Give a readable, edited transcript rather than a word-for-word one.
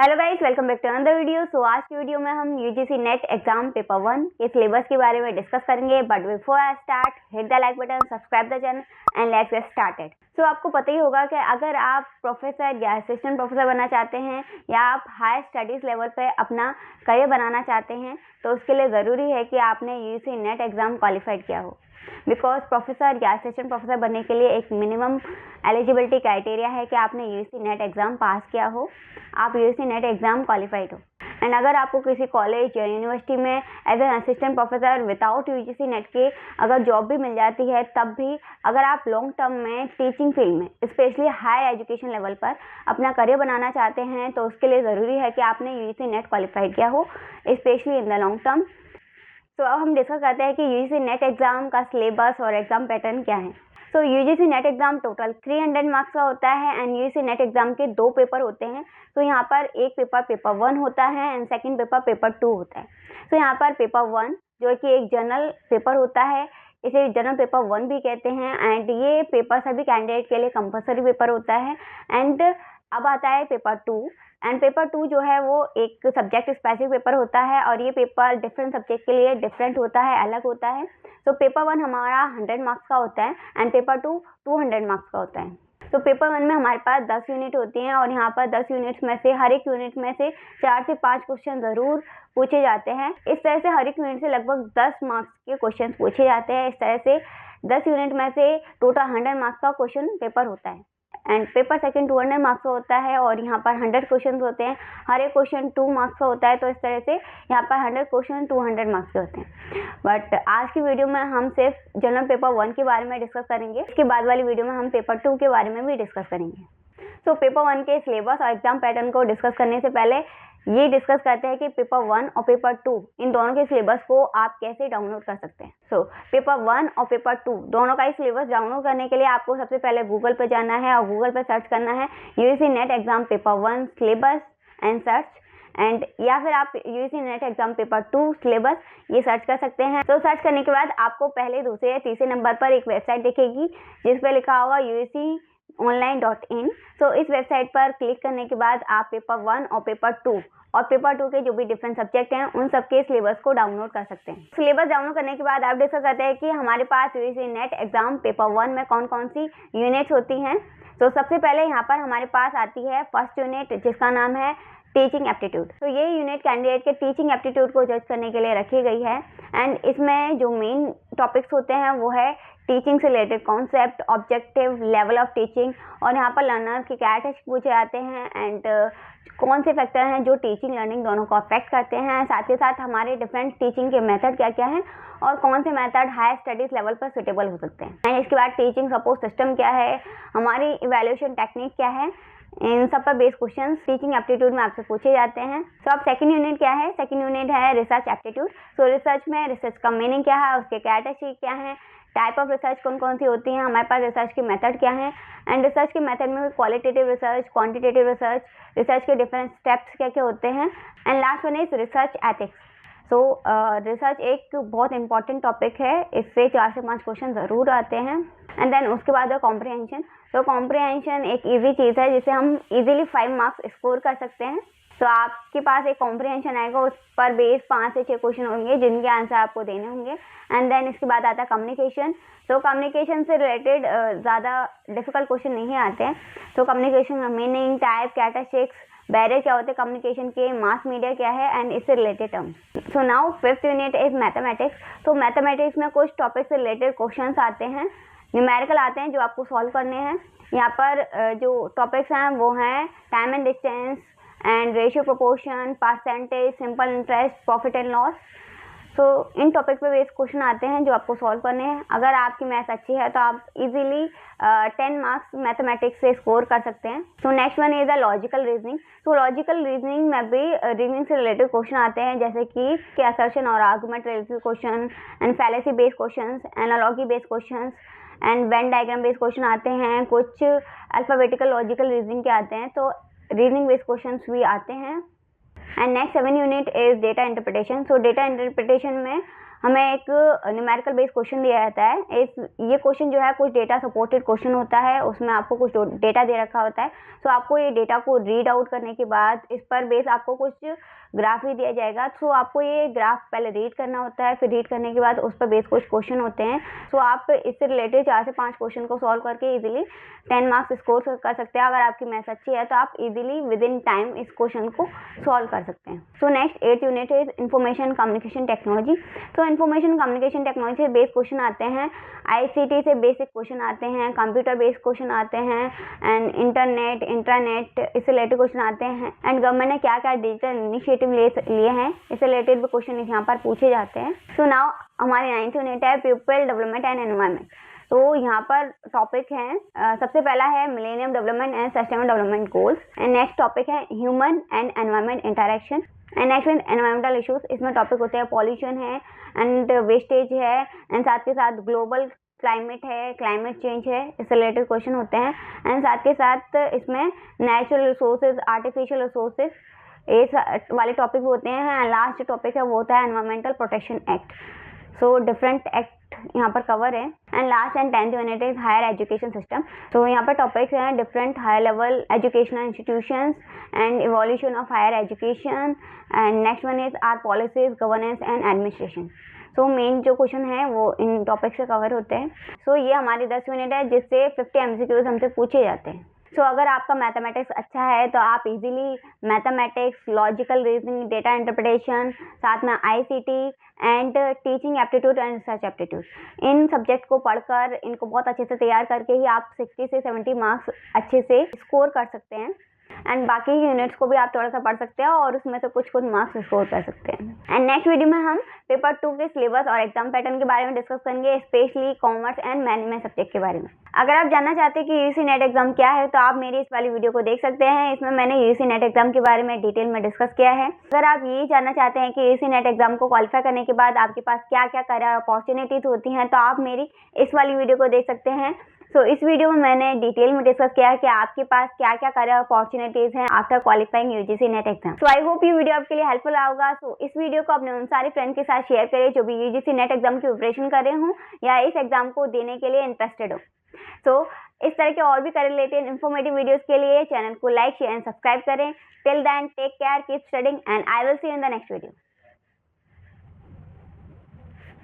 Hello guys, welcome back to another video. So आज की video में हम यूजीसी नेट एग्जाम पेपर 1 के सिलेबस के बारे में डिस्कस करेंगे। But before I start, hit the like button, subscribe the channel and let's get started. So आपको पता ही होगा कि अगर आप प्रोफेसर या असिस्टेंट प्रोफेसर बनना चाहते हैं या आप हायर स्टडीज़ लेवल पे अपना करियर बनाना चाहते हैं तो उसके लिए ज़रूरी है कि आपने यूजीसी नेट एग्ज़ाम क्वालिफाइड किया हो। बिकॉज प्रोफेसर या असिस्टेंट प्रोफेसर बनने के लिए एक मिनिमम एलिजिबिलिटी क्राइटेरिया है कि आपने यूजीसी नेट एग्ज़ाम पास किया हो, आप यूजीसी नेट एग्ज़ाम क्वालिफाइड हो। एंड अगर आपको किसी कॉलेज या यूनिवर्सिटी में as an assistant professor without UGC NET के अगर जॉब भी मिल जाती है, तब भी अगर आप लॉन्ग टर्म में टीचिंग फील्ड में स्पेशली हायर एजुकेशन लेवल पर अपना करियर बनाना चाहते हैं तो उसके लिए ज़रूरी है कि आपने यूजीसी नेट क्वालिफाइड किया हो, specially in the long term. तो अब हम डिस्कस करते हैं कि यूजीसी नेट एग्ज़ाम का सिलेबस और एग्ज़ाम पैटर्न क्या है। So UGC NET exam total 300 marks का होता है एंड यूजीसी नेट एग्ज़ाम के 2 पेपर होते हैं। तो यहाँ पर एक पेपर 1 होता है एंड सेकंड पेपर 2 होता है। तो यहाँ पर पेपर 1 जो कि एक जनरल पेपर होता है, इसे जनरल पेपर 1 भी कहते हैं एंड ये पेपर सभी कैंडिडेट के लिए कंपलसरी पेपर होता है। एंड अब आता है पेपर 2 एंड पेपर 2 जो है वो एक सब्जेक्ट स्पेसिफिक पेपर होता है और ये पेपर डिफरेंट सब्जेक्ट के लिए डिफरेंट होता है, अलग होता है। तो पेपर 1 हमारा 100 मार्क्स का होता है एंड पेपर 2 200 मार्क्स का होता है। तो पेपर 1 में हमारे पास 10 यूनिट होती हैं और यहाँ पर 10 यूनिट्स में से हर एक यूनिट में से 4 से 5 क्वेश्चन ज़रूर पूछे जाते हैं। इस तरह से हर एक यूनिट से लगभग 10 मार्क्स के क्वेश्चन पूछे जाते हैं। इस तरह से 10 यूनिट में से टोटल 100 मार्क्स का क्वेश्चन पेपर होता है एंड पेपर सेकंड 200 मार्क्स का होता है और यहाँ पर 100 क्वेश्चन होते हैं। हर एक क्वेश्चन 2 मार्क्स का होता है। तो इस तरह से यहाँ पर 100 क्वेश्चन 200 मार्क्स के होते हैं। बट आज की वीडियो में हम सिर्फ जनरल पेपर 1 के बारे में डिस्कस करेंगे। इसके बाद वाली वीडियो में हम पेपर 2 के बारे में भी डिस्कस करेंगे। तो पेपर 1 के सिलेबस और एग्जाम पैटर्न को डिस्कस करने से पहले ये डिस्कस करते हैं कि पेपर 1 और पेपर 2 इन दोनों के सिलेबस को आप कैसे डाउनलोड कर सकते हैं। सो पेपर 1 और पेपर 2 दोनों का ही सिलेबस डाउनलोड करने के लिए आपको सबसे पहले गूगल पे जाना है और गूगल पे सर्च करना है UGC net exam paper 1 syllabus and search and या फिर आप UGC net exam paper 2 syllabus ये सर्च कर सकते हैं। तो सर्च करने के बाद आपको पहले, दूसरे या तीसरे नंबर पर एक वेबसाइट दिखेगी जिस पर लिखा होगा UGConline.in। तो इस वेबसाइट पर क्लिक करने के बाद आप पेपर 1 और पेपर 2 और पेपर 2 के जो भी डिफरेंट सब्जेक्ट हैं उन सबके सिलेबस को डाउनलोड कर सकते हैं। सिलेबस डाउनलोड करने के बाद आप डिस्कस करते हैं कि हमारे पास यूजीसी नेट एग्जाम पेपर 1 में कौन कौन सी यूनिट्स होती हैं। तो सबसे पहले यहाँ पर हमारे पास आती है फर्स्ट यूनिट जिसका नाम है टीचिंग एप्टीट्यूड। तो ये यूनिट कैंडिडेट के टीचिंग एप्टीट्यूड को जज करने के लिए रखी गई है एंड इसमें जो मेन टॉपिक्स होते हैं वो है टीचिंग से related concept, objective, level of teaching और यहाँ पर लर्नर के कैरेक्टरिस्टिक्स पूछे जाते हैं एंड कौन से फैक्टर हैं जो टीचिंग लर्निंग दोनों को अफेक्ट करते हैं। साथ ही साथ हमारे डिफरेंट टीचिंग के मेथड क्या क्या हैं और कौन से मेथड हायर स्टडीज़ लेवल पर सुटेबल हो सकते हैं। एंड इसके बाद टीचिंग सपोर्ट सिस्टम क्या है, हमारी इवैल्यूएशन टेक्निक क्या है, इन सब पर बेस्ड क्वेश्चन टीचिंग एप्टीट्यूड में आपसे पूछे जाते हैं। तो अब सेकंड यूनिट क्या है, सेकंड यूनिट है रिसर्च एप्टीट्यूड। सो रिसर्च में रिसर्च का मीनिंग क्या है, उसके कैरेक्टरिस्टिक्स क्या है, टाइप ऑफ रिसर्च कौन कौन सी होती हैं, हमारे पास रिसर्च की मेथड क्या है एंड रिसर्च के मेथड में qualitative research, quantitative research, research के डिफरेंट स्टेप्स क्या क्या होते हैं and last one is research ethics. So research एक बहुत इंपॉर्टेंट टॉपिक है, इससे 4 से 5 क्वेश्चन ज़रूर आते हैं। एंड देन उसके बाद है कॉम्प्रिहेंशन। तो कॉम्प्रिहेंशन एक ईजी चीज़ है जिसे हम इजीली 5 मार्क्स स्कोर कर सकते हैं। तो आपके पास एक कॉम्प्रिहेंशन आएगा, उस पर बेस 5 से 6 क्वेश्चन होंगे जिनके आंसर आपको देने होंगे। एंड देन इसके बाद आता है कम्युनिकेशन। तो कम्युनिकेशन से रिलेटेड ज़्यादा डिफिकल्ट क्वेश्चन नहीं आते हैं। तो कम्युनिकेशन का मीनिंग, टाइप, कैरेक्टरिस्टिक्स, बैरियर क्या होते हैं कम्युनिकेशन के, मास मीडिया क्या है एंड इससे related terms. So now fifth unit is mathematics. तो मैथमेटिक्स में कुछ टॉपिक से रिलेटेड क्वेश्चंस आते हैं, न्यूमेरिकल आते हैं जो आपको सॉल्व करने हैं। यहाँ पर जो टॉपिक्स हैं वो हैं time and distance and ratio proportion, percentage, simple interest, profit and loss. So in topic पे बेस्ड क्वेश्चन आते हैं जो आपको सॉल्व करने हैं। अगर आपकी मैथ अच्छी है तो आप इजीली 10 मार्क्स मैथमेटिक्स से स्कोर कर सकते हैं। तो next one is the logical reasoning. तो लॉजिकल रीजनिंग में भी रीजनिंग से रिलेटेड क्वेश्चन आते हैं जैसे कि असर्शन और argument related question and fallacy based question, analogy based question and Venn diagram based question आते हैं। कुछ अल्फाबेटिकल लॉजिकल रीजनिंग के आते हैं, तो रीजनिंग बेस्ड क्वेश्चन भी आते हैं। And next 7 unit is data interpretation. So data interpretation में हमें एक न्यूमेरिकल बेस्ड क्वेश्चन दिया जाता है। ये क्वेश्चन जो है कुछ डेटा सपोर्टेड क्वेश्चन होता है, उसमें आपको कुछ डेटा दे रखा होता है। तो आपको ये डेटा को रीड आउट करने के बाद इस पर बेस आपको कुछ ग्राफ भी दिया जाएगा। तो आपको ये ग्राफ पहले रीड करना होता है, फिर रीड करने के बाद उस पर बेस कुछ क्वेश्चन होते हैं। तो आप इससे रिलेटेड 4 से 5 क्वेश्चन को सॉल्व करके इजीली 10 मार्क्स स्कोर कर सकते हैं। अगर आपकी मैथ्स अच्छी है तो आप इजीली विद इन टाइम इस क्वेश्चन को सॉल्व कर सकते हैं। So next 8th unit is information communication technology. तो इंफॉर्मेशन कम्युनिकेशन टेक्नोलॉजी से बेस्ड क्वेश्चन आते हैं, ICT से बेसिक क्वेश्चन आते हैं, कंप्यूटर बेस्ड क्वेश्चन आते हैं, एंड इंटरनेट, इंट्रानेट इससे रिलेटेड क्वेश्चन आते हैं, एंड गवर्नमेंट ने क्या क्या डिजिटल इनिशिएटिव लिए हैं इससे रिलेटेड भी क्वेश्चन यहाँ पर पूछे जाते हैं। सो नाउ हमारी 9th यूनिट है पीपल डेवलपमेंट एंड एनवायरनमेंट। तो यहाँ पर टॉपिक है सबसे पहला है millennium development and sustainable development goals, and next topic है human and environment interaction, and next environmental issues. इसमें टॉपिक होते हैं पॉल्यूशन है एंड वेस्टेज है, एंड साथ के साथ ग्लोबल क्लाइमेट है, क्लाइमेट चेंज है, इससे रिलेटेड क्वेश्चन होते हैं, एंड साथ के साथ इसमें नेचुरल रिसोर्सेज, आर्टिफिशियल रिसोर्सेज ये वाले टॉपिक भी होते हैं। लास्ट टॉपिक है वो होता है environmental protection act. So different act यहाँ पर कवर है, and last and 10th unit is higher education system. तो यहाँ पर टॉपिक्स हैं different higher level educational institutions and evolution of higher education, and next one is are policies, governance and administration. So main जो question है वो इन topic से cover होते हैं। सो ये हमारी 10 यूनिट है जिससे 50 MCQs हमसे पूछे जाते हैं। सो अगर आपका मैथमेटिक्स अच्छा है तो आप easily mathematics, logical reasoning, data interpretation, साथ में ICT and teaching aptitude and research aptitude in subject को पढ़कर इनको बहुत अच्छे से तैयार करके ही आप 60 से 70 मार्क्स अच्छे से स्कोर कर सकते हैं, एंड बाकी यूनिट्स को भी आप थोड़ा सा पढ़ सकते हैं और उसमें से कुछ मार्क्स स्कोर कर सकते हैं। एंड नेक्स्ट वीडियो में हम पेपर 2 के सिलेबस और एग्जाम पैटर्न के बारे में डिस्कस करेंगे, specially commerce and management subject के बारे में। अगर आप जानना चाहते हैं कि UGC नेट एग्जाम क्या है तो आप मेरी इस वाली वीडियो को देख सकते हैं। इसमें मैंने UGC नेट एग्जाम के बारे में डिटेल में डिस्कस किया है। अगर आप ये जानना चाहते हैं कि UGC नेट एग्जाम को क्वालिफाई करने के बाद आपके पास क्या क्या करियर अपॉर्चुनिटीज होती हैं तो आप मेरी इस वाली वीडियो को देख सकते हैं। सो इस वीडियो में मैंने डिटेल में डिस्कस किया है कि आपके पास क्या क्या करियर अपॉर्चुनिटीज हैं after qualifying UGC net exam. So I hope ये वीडियो आपके लिए हेल्पफुल होगा। सो इस वीडियो को अपने उन सारे फ्रेंड के साथ शेयर करें जो भी UGC नेट एग्जाम की प्रिपरेशन कर रहे हों या इस एग्जाम को देने के लिए इंटरेस्टेड हो। सो इस तरह के और भी करियर रिलेटेड इन्फॉर्मेटिव वीडियोस के लिए चैनल को लाइक, शेयर एंड सब्सक्राइब करें। Till then take care, keep studying and I will see you in the next video.